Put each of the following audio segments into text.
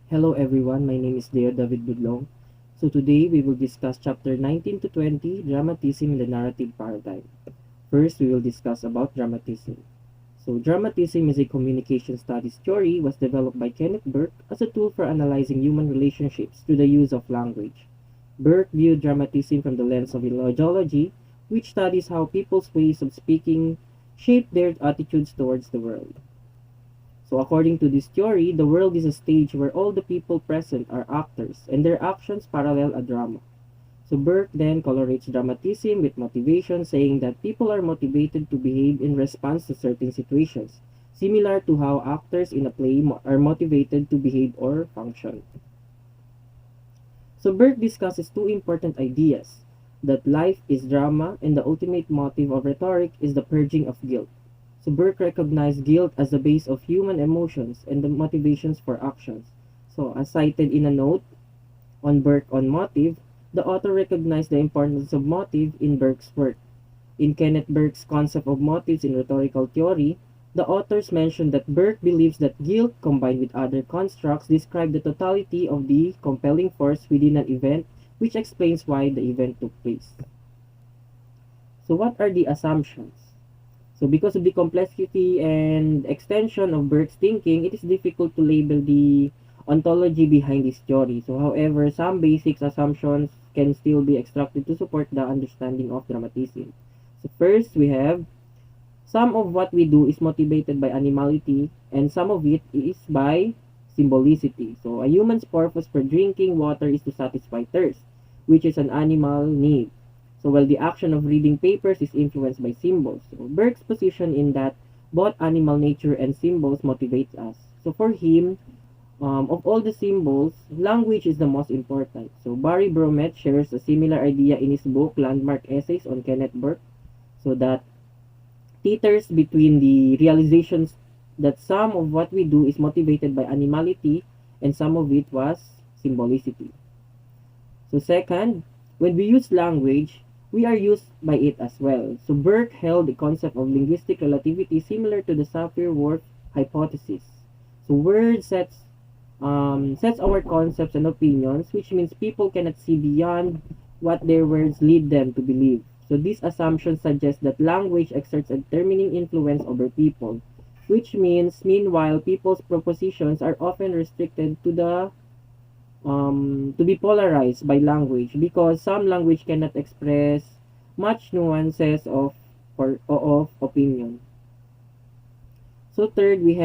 Hello everyone, my name is Deodavid Budlong. So today we will discuss chapter 19 to 20, Dramatism in the Narrative Paradigm. First, we will discuss about dramatism. So dramatism is a communication studies theory was developed by Kenneth Burke as a tool for analyzing human relationships through the use of language. Burke viewed dramatism from the lens of logology, which studies how people's ways of speaking shape their attitudes towards the world. So according to this theory, the world is a stage where all the people present are actors, and their actions parallel a drama. So Burke then correlates dramatism with motivation, saying that people are motivated to behave in response to certain situations, similar to how actors in a play are motivated to behave or function. So Burke discusses two important ideas, that life is drama and the ultimate motive of rhetoric is the purging of guilt. So Burke recognized guilt as the base of human emotions and the motivations for actions. So as cited in a note on Burke on motive, the author recognized the importance of motive in Burke's work. In Kenneth Burke's concept of motives in rhetorical theory, the authors mentioned that Burke believes that guilt combined with other constructs describe the totality of the compelling force within an event, which explains why the event took place. So what are the assumptions? So because of the complexity and extension of Burke's thinking, it is difficult to label the ontology behind this theory. So however, some basic assumptions can still be extracted to support the understanding of dramatism. So first, we have some of what we do is motivated by animality and some of it is by symbolicity. So a human's purpose for drinking water is to satisfy thirst, which is an animal need. So while the action of reading papers is influenced by symbols. So Burke's position in that both animal nature and symbols motivates us. So for him, of all the symbols, language is the most important. So Barry Bromet shares a similar idea in his book Landmark Essays on Kenneth Burke. So that teeters between the realizations that some of what we do is motivated by animality and some of it was symbolicity. So second, when we use language, we are used by it as well. So Burke held the concept of linguistic relativity similar to the Sapir-Whorf hypothesis. So words sets our concepts and opinions, which means people cannot see beyond what their words lead them to believe. So this assumption suggests that language exerts a determining influence over people, which means meanwhile people's propositions are often restricted to be polarized by language because some language cannot express much nuances of opinion. So third, we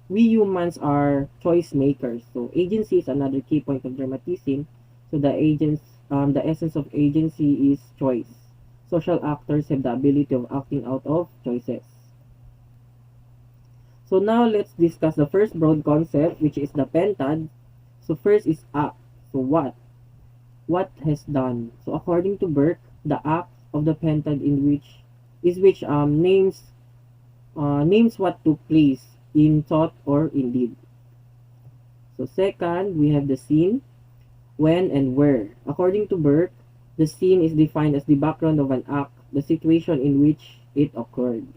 humans are choice makers. So agency is another key point of dramatism. So the essence of agency is choice. Social actors have the ability of acting out of choices. So now let's discuss the first broad concept, which is the pentad. So first is act. So what? What has done? So according to Burke, the act of the pentad names what took place in thought or in deed. So second, we have the scene, when and where. According to Burke, the scene is defined as the background of an act, the situation in which it occurred.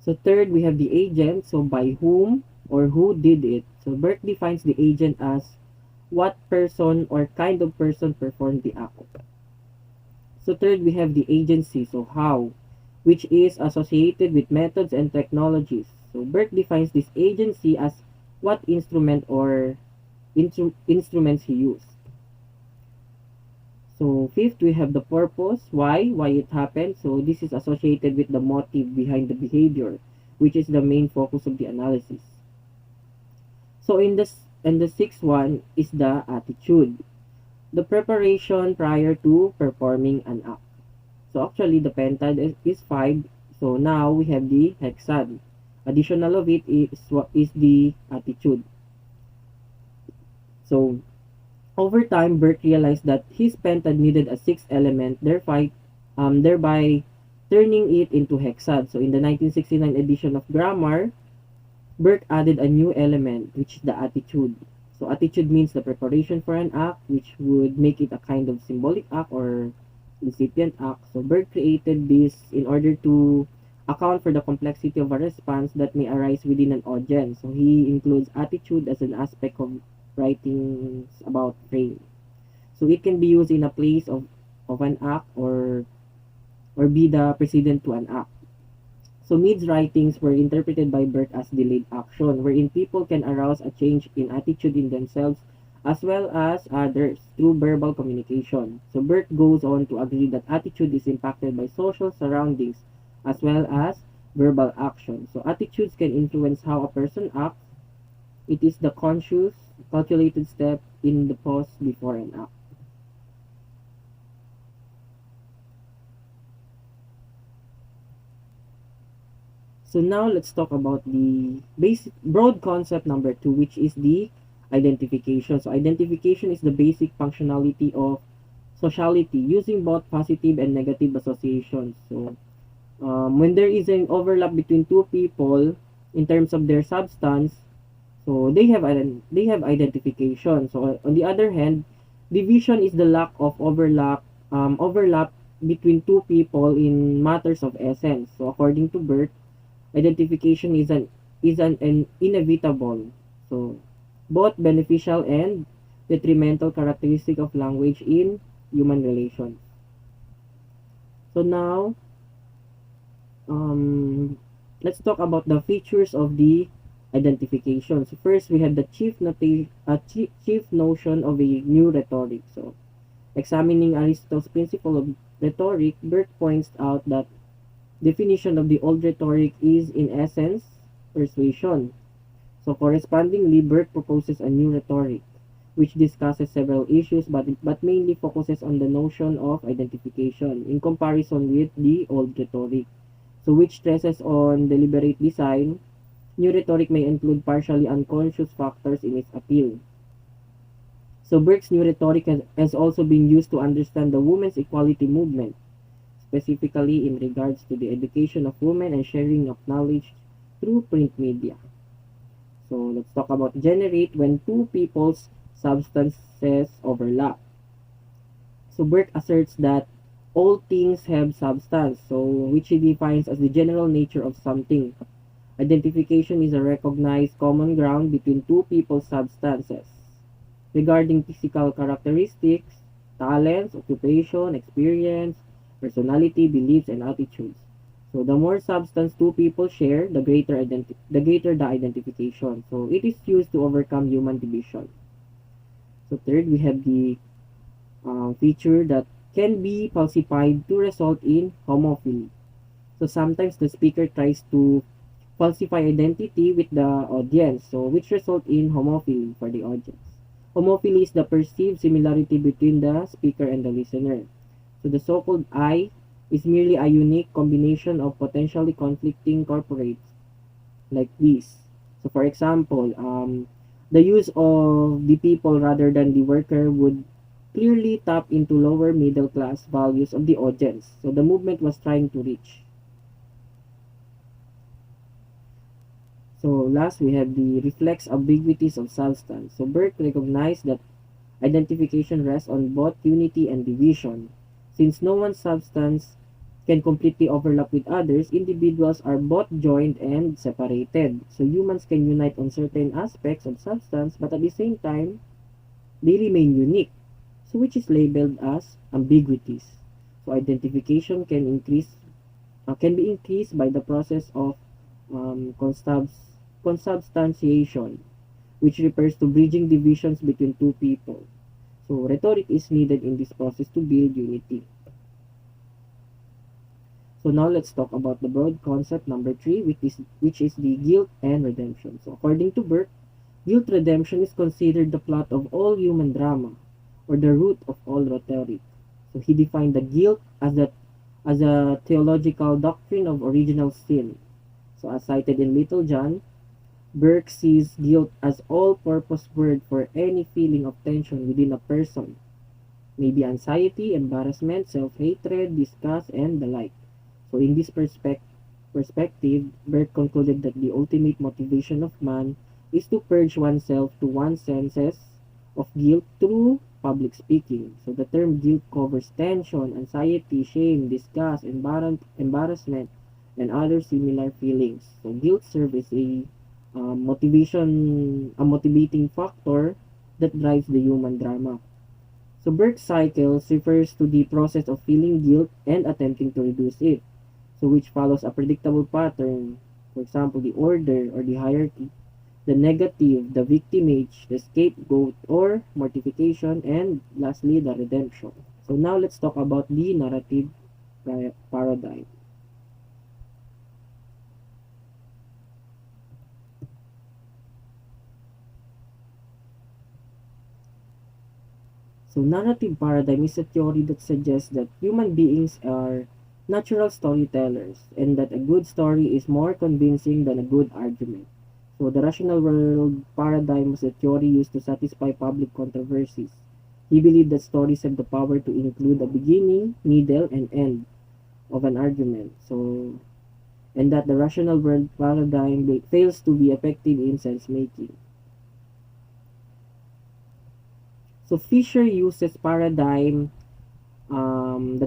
So third, we have the agent, so by whom or who did it. So Burke defines the agent as what person or kind of person performed the act. So third, we have the agency, so how, which is associated with methods and technologies. So Burke defines this agency as what instrument or instruments he used. So fifth, we have the purpose, why it happened. So this is associated with the motive behind the behavior, which is the main focus of the analysis. So in the sixth one is the attitude, the preparation prior to performing an act. So actually the pentad is 5. So now we have the hexad. Additional of it is the attitude. So over time, Burke realized that his pentad needed a sixth element, thereby turning it into hexad. So in the 1969 edition of Grammar, Burke added a new element, which is the attitude. So attitude means the preparation for an act, which would make it a kind of symbolic act or incipient act. So Burke created this in order to account for the complexity of a response that may arise within an audience. So he includes attitude as an aspect of writings about frame. So it can be used in a place of an act or be the precedent to an act. So Mead's writings were interpreted by Burke as delayed action, wherein people can arouse a change in attitude in themselves as well as others through verbal communication. So Burke goes on to agree that attitude is impacted by social surroundings as well as verbal action. So attitudes can influence how a person acts. It is the conscious, calculated step in the pause before an act. So now let's talk about the basic broad concept number 2, which is the identification. So identification is the basic functionality of sociality using both positive and negative associations. So when there is an overlap between two people in terms of their substance, so they have identification. So on the other hand, division is the lack of overlap between two people in matters of essence. So according to Burke, identification is an inevitable, so both beneficial and detrimental characteristic of language in human relations. So now, um, let's talk about the features of the identification. So first, we have the chief notion of a new rhetoric. So examining Aristotle's principle of rhetoric, Burke points out that definition of the old rhetoric is, in essence, persuasion. So correspondingly, Burke proposes a new rhetoric, which discusses several issues but mainly focuses on the notion of identification in comparison with the old rhetoric. So which stresses on deliberate design, new rhetoric may include partially unconscious factors in its appeal. So Burke's new rhetoric has also been used to understand the women's equality movement, specifically in regards to the education of women and sharing of knowledge through print media. So let's talk about generate when two people's substances overlap. So Burke asserts that all things have substance, so which he defines as the general nature of something. Identification is a recognized common ground between two people's substances regarding physical characteristics, talents, occupation, experience, personality, beliefs, and attitudes. So the more substance two people share, the greater the identification. So it is used to overcome human division. So third, we have the feature that can be falsified to result in homophily. So sometimes the speaker tries to falsify identity with the audience, so which result in homophily for the audience. Homophily is the perceived similarity between the speaker and the listener. So the so-called I is merely a unique combination of potentially conflicting corporates like this. So for example, the use of the people rather than the worker would clearly tap into lower middle class values of the audience. So the movement was trying to reach. So last, we have the reflex ambiguities of substance. So Burke recognized that identification rests on both unity and division. Since no one substance can completely overlap with others, individuals are both joined and separated. So humans can unite on certain aspects of substance, but at the same time, they remain unique. So which is labeled as ambiguities. So identification can be increased by the process of consubstantiation, which refers to bridging divisions between two people. So rhetoric is needed in this process to build unity. So now let's talk about the broad concept number 3, which is the guilt and redemption. So according to Burke, guilt redemption is considered the plot of all human drama, or the root of all rhetoric. So he defined the guilt as a theological doctrine of original sin. So as cited in Little John, Burke sees guilt as all-purpose word for any feeling of tension within a person, maybe anxiety, embarrassment, self-hatred, disgust, and the like. So in this perspective, Burke concluded that the ultimate motivation of man is to purge oneself to one's senses of guilt through public speaking. So the term guilt covers tension, anxiety, shame, disgust, embarrassment, and other similar feelings. So guilt serves as a motivating factor that drives the human drama. So Burke cycles refers to the process of feeling guilt and attempting to reduce it. So which follows a predictable pattern, for example, the order or the hierarchy, the negative, the victimage, the scapegoat or mortification, and lastly, the redemption. So now let's talk about the narrative paradigm. So narrative paradigm is a theory that suggests that human beings are natural storytellers and that a good story is more convincing than a good argument. So the rational world paradigm was a theory used to satisfy public controversies. He believed that stories have the power to include a beginning, middle, and end of an argument. So and that the rational world paradigm fails to be effective in sense making. So Fisher uses the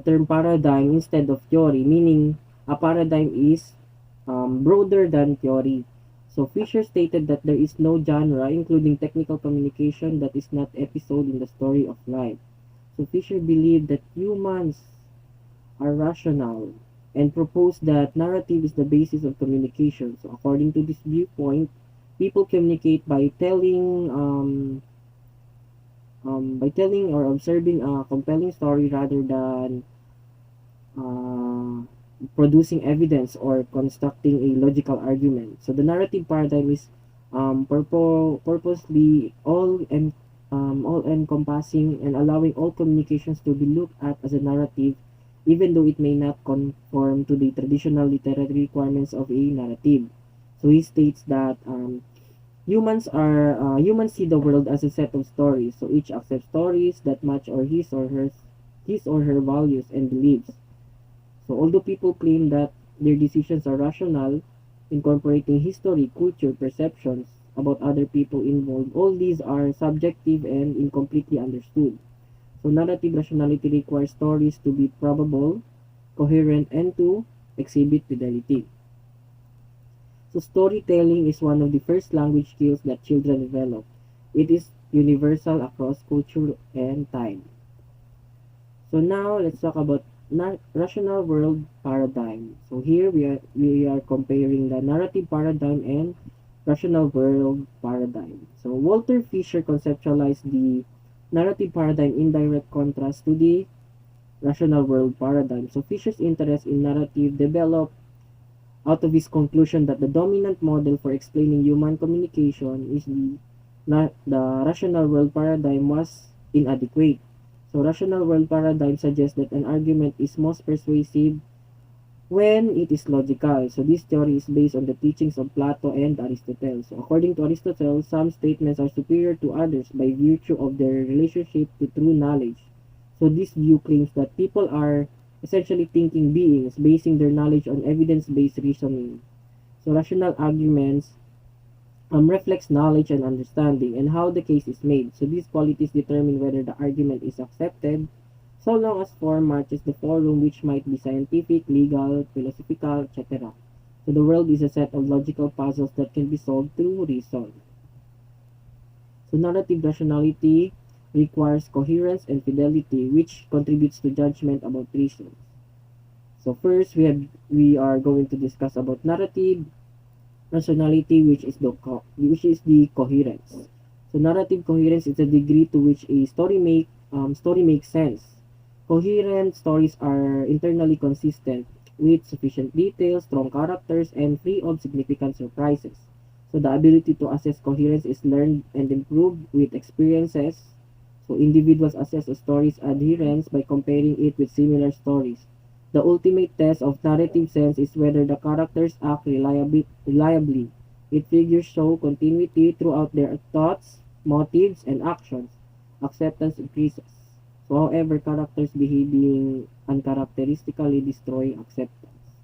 term paradigm instead of theory, meaning a paradigm is broader than theory. So Fisher stated that there is no genre, including technical communication, that is not episode in the story of life. So Fisher believed that humans are rational and proposed that narrative is the basis of communication. So according to this viewpoint, people communicate by telling or observing a compelling story rather than uh, producing evidence or constructing a logical argument. So the narrative paradigm is purposely all encompassing and allowing all communications to be looked at as a narrative, even though it may not conform to the traditional literary requirements of a narrative. So he states that humans see the world as a set of stories, so each accepts stories that match or his or her values and beliefs. So although people claim that their decisions are rational, incorporating history, culture, perceptions about other people involved, all these are subjective and incompletely understood. So narrative rationality requires stories to be probable, coherent, and to exhibit fidelity. So storytelling is one of the first language skills that children develop. It is universal across culture and time. So now let's talk about rational world paradigm. So here we are comparing the narrative paradigm and rational world paradigm. So Walter Fisher conceptualized the narrative paradigm in direct contrast to the rational world paradigm. So Fisher's interest in narrative developed out of his conclusion that the dominant model for explaining human communication is the rational world paradigm was inadequate. So rational world paradigm suggests that an argument is most persuasive when it is logical. So this theory is based on the teachings of Plato and Aristotle. So according to Aristotle, some statements are superior to others by virtue of their relationship to true knowledge. So this view claims that people are essentially thinking beings, basing their knowledge on evidence-based reasoning. So rational arguments reflects knowledge and understanding and how the case is made. So these qualities determine whether the argument is accepted, so long as form matches the forum, which might be scientific, legal, philosophical, etc. So the world is a set of logical puzzles that can be solved through reason. So narrative rationality requires coherence and fidelity, which contributes to judgment about reason. So first, we are going to discuss about narrative rationality, which is the coherence. So narrative coherence is the degree to which a story makes sense. Coherent stories are internally consistent with sufficient detail, strong characters, and free of significant surprises. So the ability to assess coherence is learned and improved with experiences. So individuals assess a story's adherence by comparing it with similar stories. The ultimate test of narrative sense is whether the characters act reliably. Its figures show continuity throughout their thoughts, motives, and actions. Acceptance increases. So however, characters behaving uncharacteristically destroy acceptance.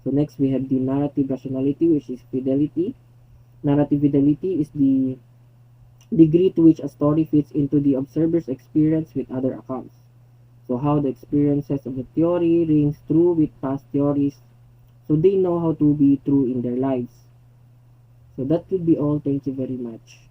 So next we have the narrative rationality, which is fidelity. Narrative fidelity is the degree to which a story fits into the observer's experience with other accounts. So how the experiences of the theory rings true with past theories. So they know how to be true in their lives. So that would be all. Thank you very much.